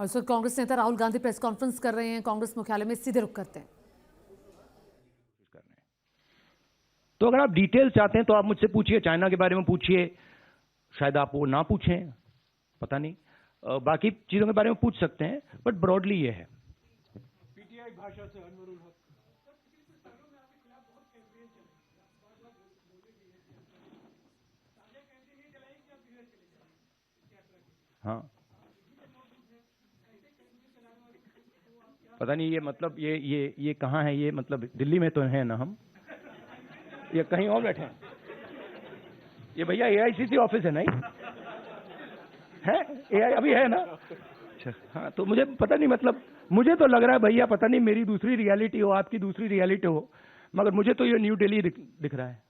और इस वक्त कांग्रेस नेता राहुल गांधी प्रेस कॉन्फ्रेंस कर रहे हैं। कांग्रेस मुख्यालय में सीधे रुख करते हैं। तो अगर आप डिटेल चाहते हैं तो आप मुझसे पूछिए, चाइना के बारे में पूछिए, शायद आप वो ना पूछें, पता नहीं, बाकी चीजों के बारे में पूछ सकते हैं, बट ब्रॉडली ये है। पीटीआई भाषा से अनवरुल हक हाँ, पता नहीं ये मतलब ये कहाँ है, ये मतलब दिल्ली में तो है ना, हम ये कहीं और बैठे हैं। ये भैया एआईसीसी ऑफिस है नहीं है? एआई अभी है ना? अच्छा, हाँ, तो मुझे पता नहीं, मतलब मुझे तो लग रहा है भैया, पता नहीं मेरी दूसरी रियलिटी हो, आपकी दूसरी रियलिटी हो, मगर मुझे तो ये न्यू दिल्ली दिख रहा है।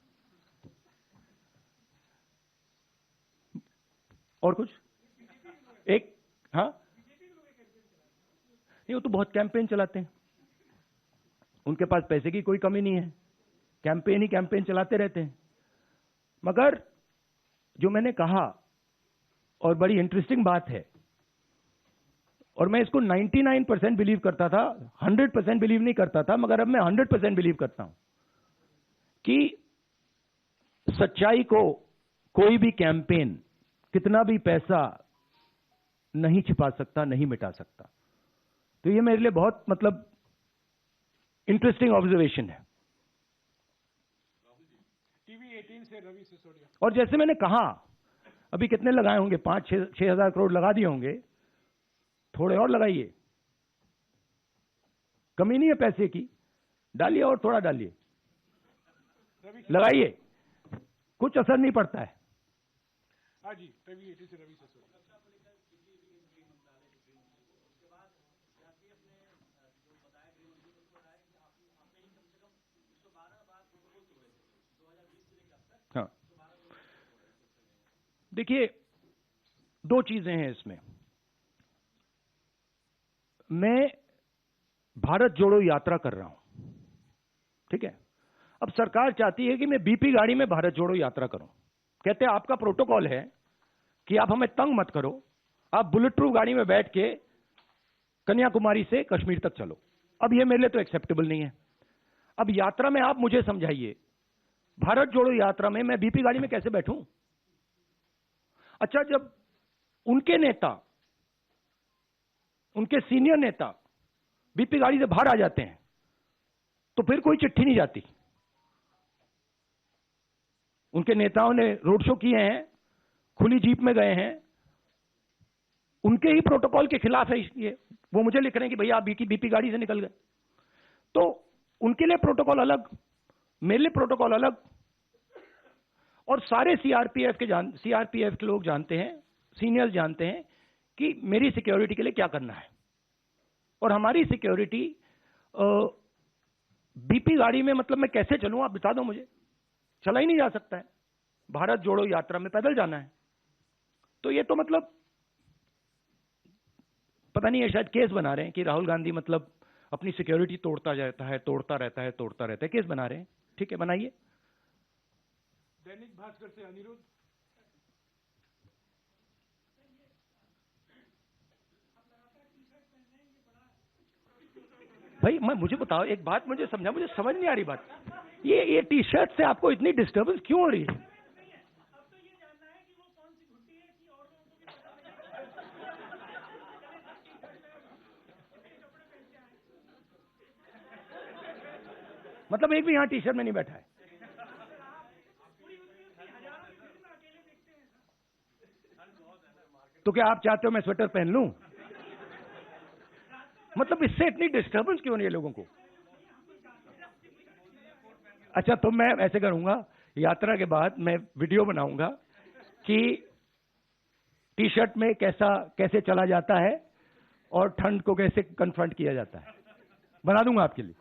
और कुछ एक, हाँ, नहीं, वो तो बहुत कैंपेन चलाते हैं, उनके पास पैसे की कोई कमी नहीं है, कैंपेन ही कैंपेन चलाते रहते हैं। मगर जो मैंने कहा, और बड़ी इंटरेस्टिंग बात है, और मैं इसको 99% बिलीव करता था, 100% बिलीव नहीं करता था, मगर अब मैं 100% बिलीव करता हूं कि सच्चाई को कोई भी कैंपेन, कितना भी पैसा नहीं छिपा सकता, नहीं मिटा सकता। तो ये मेरे लिए बहुत मतलब इंटरेस्टिंग ऑब्जर्वेशन है। टीवी 18 से रवि सिसोदिया। और जैसे मैंने कहा, अभी कितने लगाए होंगे, 5-6 हजार करोड़ लगा दिए होंगे, थोड़े और लगाइए, कमी नहीं है पैसे की, डालिए और थोड़ा डालिए, लगाइए, कुछ असर नहीं पड़ता है। हाँ जी, टीवी 18 से रवि सिसोदिया। हाँ, देखिए, दो चीजें हैं इसमें। मैं भारत जोड़ो यात्रा कर रहा हूं, ठीक है? अब सरकार चाहती है कि मैं बीपी गाड़ी में भारत जोड़ो यात्रा करूं। कहते हैं आपका प्रोटोकॉल है कि आप हमें तंग मत करो, आप बुलेट प्रूफ गाड़ी में बैठ के कन्याकुमारी से कश्मीर तक चलो। अब ये मेरे लिए तो एक्सेप्टेबल नहीं है। अब यात्रा में आप मुझे समझाइए, भारत जोड़ो यात्रा में मैं बीपी गाड़ी में कैसे बैठूं? अच्छा, जब उनके नेता, उनके सीनियर नेता बीपी गाड़ी से बाहर आ जाते हैं, तो फिर कोई चिट्ठी नहीं जाती। उनके नेताओं ने रोड शो किए हैं, खुली जीप में गए हैं, उनके ही प्रोटोकॉल के खिलाफ है ये, वो मुझे लिख रहे हैं कि भैया आप बीपी गाड़ी से निकल गए। तो उनके लिए प्रोटोकॉल अलग, मेरे लिए प्रोटोकॉल अलग। और सारे सीआरपीएफ के लोग जानते हैं, सीनियर्स जानते हैं कि मेरी सिक्योरिटी के लिए क्या करना है। और हमारी सिक्योरिटी बीपी गाड़ी में, मतलब मैं कैसे चलूं, आप बता दो मुझे। चला ही नहीं जा सकता है, भारत जोड़ो यात्रा में पैदल जाना है। तो ये तो मतलब पता नहीं है, शायद केस बना रहे हैं कि राहुल गांधी मतलब अपनी सिक्योरिटी तोड़ता रहता है, तोड़ता रहता है, केस बना रहे हैं। ठीक है, बनाइए। दैनिक भास्कर से अनिरुद्ध। भाई मुझे बताओ एक बात, मुझे समझा, मुझे समझ नहीं आ रही बात। ये टी शर्ट से आपको इतनी डिस्टर्बेंस क्यों हो रही है? मतलब एक भी यहां टी शर्ट में नहीं बैठा है? तो क्या आप चाहते हो मैं स्वेटर पहन लूं? मतलब इससे इतनी डिस्टर्बेंस क्यों नहीं है लोगों को? अच्छा, तो मैं ऐसे करूंगा, यात्रा के बाद मैं वीडियो बनाऊंगा कि टी शर्ट में कैसे चला जाता है और ठंड को कैसे कन्फ्रंट किया जाता है, बना दूंगा आपके लिए।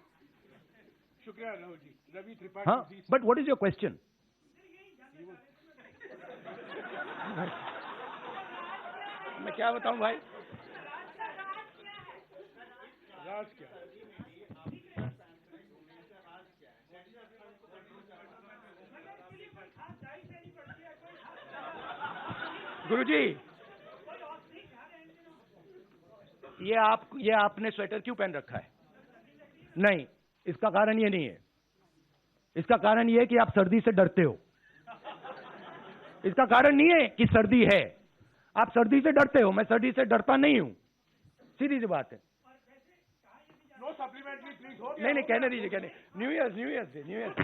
शुक्रिया राहुल जी। रवि त्रिपाठी। हाँ, but what is your question? मैं क्या बताऊं भाई? राज क्या? गुरुजी, ये आपने स्वेटर क्यों पहन रखा है? नहीं, इसका कारण ये नहीं है। इसका कारण ये है कि आप सर्दी से डरते हो। इसका कारण नहीं है कि सर्दी है, आप सर्दी से डरते हो। मैं सर्दी से डरता नहीं हूं, सीधी सी बात है। नो सप्लीमेंट्री प्लीज हो गया। नहीं, कहने दीजिए, कहने। न्यू ईयर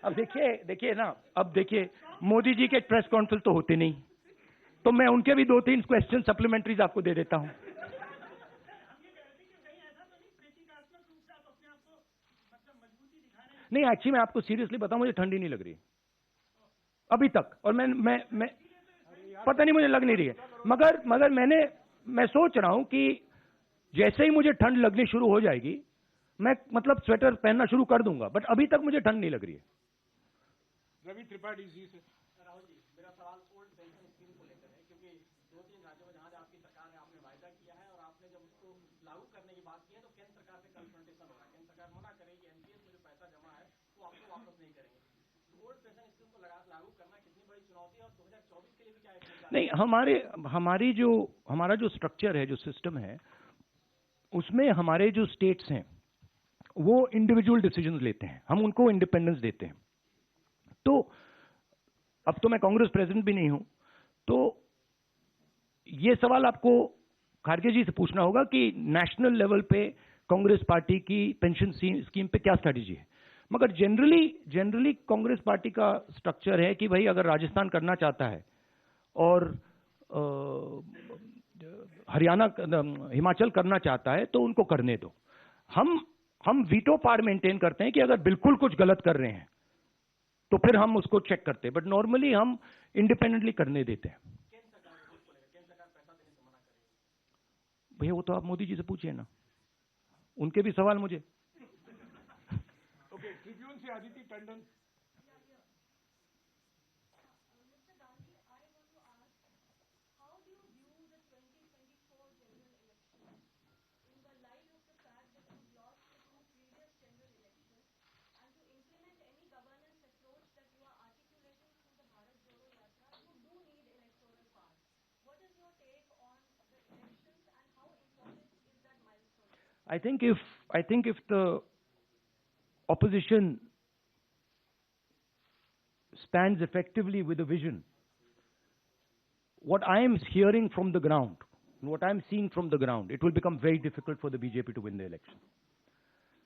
अब देखिए ना, अब देखिए मोदी जी के प्रेस कॉन्फ्रेंस तो होते नहीं, तो मैं उनके भी 2-3 क्वेश्चन सप्लीमेंट्रीज आपको दे देता हूं। नहीं, एक्चुअली मैं आपको सीरियसली बताऊं, मुझे ठंडी नहीं लग रही अभी तक, और मैं पता नहीं, मुझे लग नहीं रही है। मगर मैं सोच रहा हूं कि जैसे ही मुझे ठंड लगनी शुरू हो जाएगी, मैं मतलब स्वेटर पहनना शुरू कर दूंगा, बट अभी तक मुझे ठंड नहीं लग रही है। रवि त्रिपाठी जी से। राहुल जी, मेरा सवाल ओल्ड पेंशन स्कीम को लेकर है, क्योंकि 2-3 राज्यों में जहां आपकी सरकार है, आपने वायदा किया है और आपने जब उसको लागू करने की बात की है तो केंद्र सरकार से कन्फ्रंटेशन हो रहा है। केंद्र सरकार मना करेगी, एनपीएस में जो पैसा जमा है वो आपको वापस नहीं करेंगे। ओल्ड पेंशन स्कीम को लागू करना कितनी बड़ी चुनौती है और 2024 के लिए भी क्या है? नहीं, हमारा जो स्ट्रक्चर है, जो सिस्टम है, उसमें हमारे जो स्टेट्स हैं वो इंडिविजुअल डिसीजंस लेते हैं, हम उनको इंडिपेंडेंस देते हैं। तो अब तो मैं कांग्रेस प्रेसिडेंट भी नहीं हूं, तो ये सवाल आपको खारगे जी से पूछना होगा कि नेशनल लेवल पे कांग्रेस पार्टी की पेंशन स्कीम पे क्या स्ट्रेटजी है। मगर जनरली कांग्रेस पार्टी का स्ट्रक्चर है कि भाई अगर राजस्थान करना चाहता है और हरियाणा, हिमाचल करना चाहता है तो उनको करने दो। हम वीटो पावर मेंटेन करते हैं कि अगर बिल्कुल कुछ गलत कर रहे हैं तो फिर हम उसको चेक करते हैं, बट नॉर्मली हम इंडिपेंडेंटली करने देते हैं। भैया वो तो आप मोदी जी से पूछिए ना, उनके भी सवाल मुझे। ओके, ट्रिब्यून से Aditya Tandon. I think if the opposition stands effectively with a vision, what I am hearing from the ground, what I am seeing from the ground, it will become very difficult for the BJP to win the election.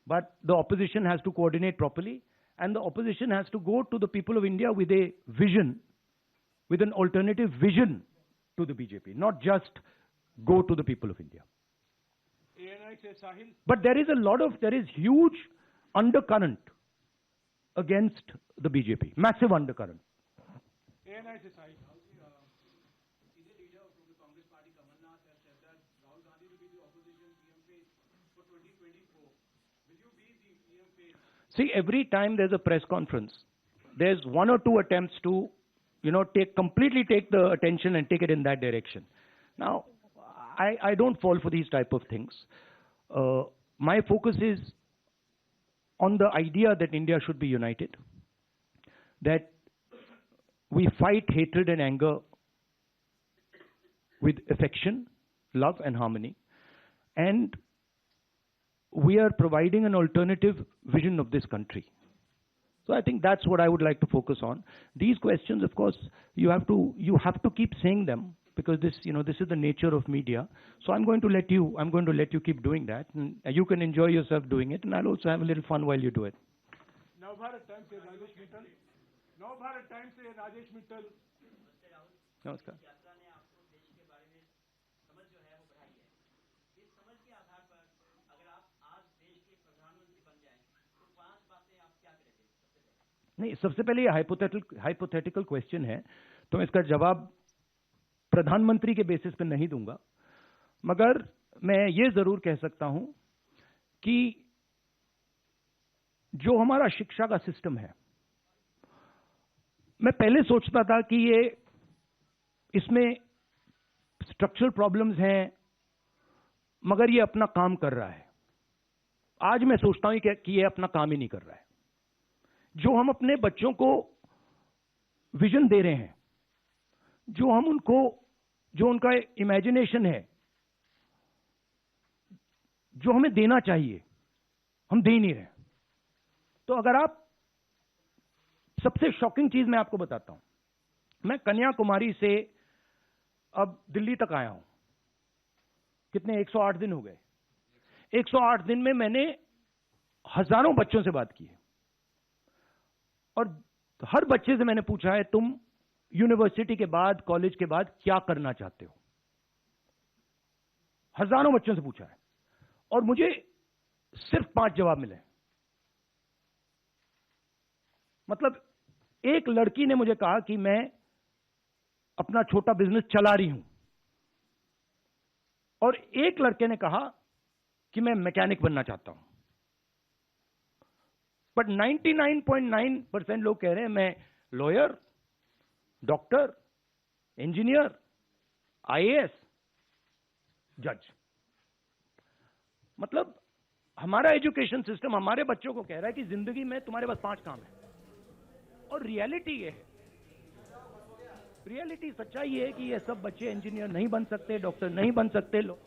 But the opposition has to coordinate properly, and the opposition has to go to the people of India with a vision, with an alternative vision to the BJP, not just go to the people of India. ANI से साहिल। But there is huge undercurrent against the BJP, massive undercurrent. ANI से साहिल। Senior leader from the Congress Party, Kamalnath, has said that Rahul Gandhi will be the opposition PM face for 2024. Will you be the PM face? See, every time there's a press conference, there's one or two attempts to, completely take the attention and take it in that direction. Now, I don't fall for these type of things. My focus is on the idea that India should be united, that we fight hatred and anger with affection, love and harmony, and we are providing an alternative vision of this country. So I think that's what I would like to focus on. These questions, of course, you have to keep saying them, because this is the nature of media. So I'm going to let you keep doing that, and you can enjoy yourself doing it, and I'll also have a little fun while you do it. Navbharat times से Rajesh Mittal. Navbharat times से Rajesh Mittal. Namaskar. यात्रा ने आपको देश के बारे में समझ जो है वो बढ़ाई है। इस समझ के आधार पर अगर आप आज देश के प्रधानमंत्री बन जाएं तो 5 बातें आप क्या करेंगे? नहीं, सबसे पहले ये हाइपोथेटिकल क्वेश्चन है, तो मैं इसका जवाब प्रधानमंत्री के बेसिस पे नहीं दूंगा, मगर मैं ये जरूर कह सकता हूं कि जो हमारा शिक्षा का सिस्टम है, मैं पहले सोचता था कि इसमें स्ट्रक्चरल प्रॉब्लम्स हैं, मगर ये अपना काम कर रहा है। आज मैं सोचता हूं कि ये अपना काम ही नहीं कर रहा है। जो हम अपने बच्चों को विजन दे रहे हैं, जो हम उनको जो उनका इमेजिनेशन है, जो हमें देना चाहिए, हम दे ही नहीं रहे। तो अगर आप, सबसे शॉकिंग चीज मैं आपको बताता हूं, मैं कन्याकुमारी से अब दिल्ली तक आया हूं, कितने 108 दिन हो गए। 108 दिन में मैंने हजारों बच्चों से बात की है, और हर बच्चे से मैंने पूछा है तुम यूनिवर्सिटी के बाद, कॉलेज के बाद क्या करना चाहते हो। हजारों बच्चों से पूछा है और मुझे सिर्फ 5 जवाब मिले। मतलब एक लड़की ने मुझे कहा कि मैं अपना छोटा बिजनेस चला रही हूं, और एक लड़के ने कहा कि मैं मैकेनिक बनना चाहता हूं। बट 99.9% लोग कह रहे हैं मैं लॉयर, डॉक्टर, इंजीनियर, आईएएस, जज। मतलब हमारा एजुकेशन सिस्टम हमारे बच्चों को कह रहा है कि जिंदगी में तुम्हारे पास 5 काम है, और रियलिटी ये है, रियलिटी सच्चाई ये है कि ये सब बच्चे इंजीनियर नहीं बन सकते, डॉक्टर नहीं बन सकते, लोग